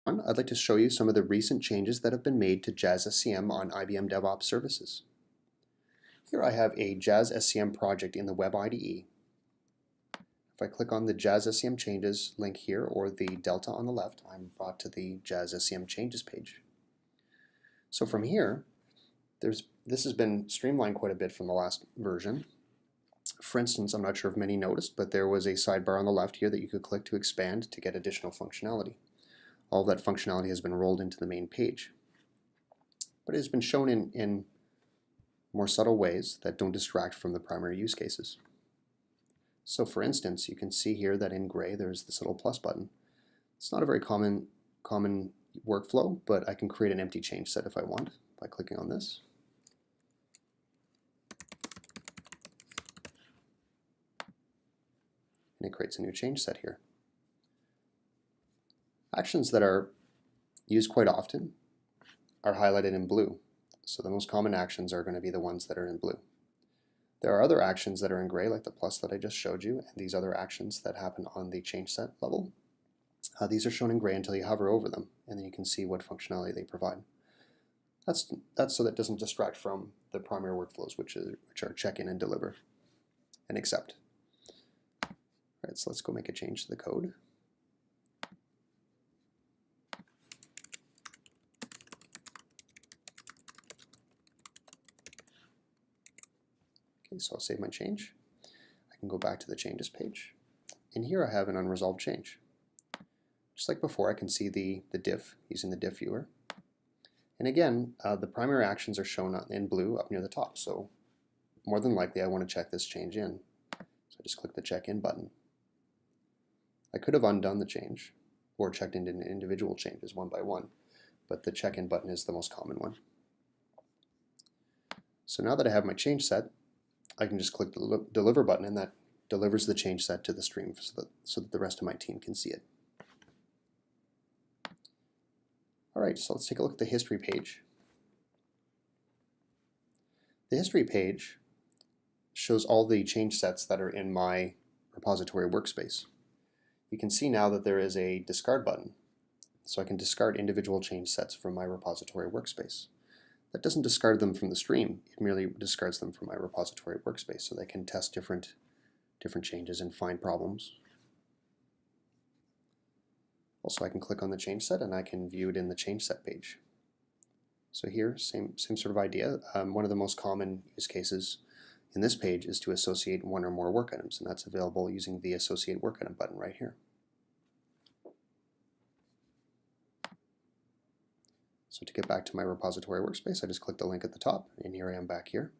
I'd like to show you some of the recent changes that have been made to Jazz SCM on IBM DevOps services. Here I have a Jazz SCM project in the Web IDE. If I click on the Jazz SCM changes link here, or the delta on the left, I'm brought to the Jazz SCM changes page. So from here, this has been streamlined quite a bit from the last version. For instance, I'm not sure if many noticed, but there was a sidebar on the left here that you could click to expand to get additional functionality. All of that functionality has been rolled into the main page. But it has been shown in more subtle ways that don't distract from the primary use cases. So for instance, you can see here that in gray there's this little plus button. It's not a very common workflow, but I can create an empty change set if I want by clicking on this. And it creates a new change set here. Actions that are used quite often are highlighted in blue. So the most common actions are going to be the ones that are in blue. There are other actions that are in gray, like the plus that I just showed you, and these other actions that happen on the change set level. These are shown in gray until you hover over them, and then you can see what functionality they provide. That's so that doesn't distract from the primary workflows, which are check in and deliver and accept. All right, so let's go make a change to the code. Okay, so I'll save my change. I can go back to the changes page. And here I have an unresolved change. Just like before, I can see the diff using the diff viewer. And again, the primary actions are shown in blue up near the top. So more than likely, I want to check this change in. So I just click the check in button. I could have undone the change or checked into individual changes one by one, but the check in button is the most common one. So now that I have my change set, I can just click the deliver button, and that delivers the change set to the stream so that the rest of my team can see it. Alright, so let's take a look at the history page. The history page shows all the change sets that are in my repository workspace. You can see now that there is a discard button, so I can discard individual change sets from my repository workspace. That doesn't discard them from the stream, it merely discards them from my repository workspace so they can test different changes and find problems. Also, I can click on the change set and I can view it in the change set page. So here, same sort of idea. One of the most common use cases in this page is to associate one or more work items, and that's available using the associate work item button right here. So to get back to my repository workspace, I just click the link at the top, and here I am back here.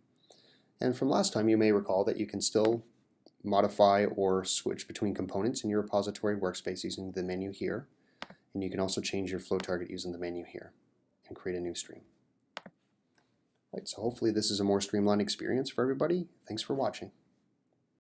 And from last time, you may recall that you can still modify or switch between components in your repository workspace using the menu here. And you can also change your flow target using the menu here and create a new stream. All right, so hopefully this is a more streamlined experience for everybody. Thanks for watching.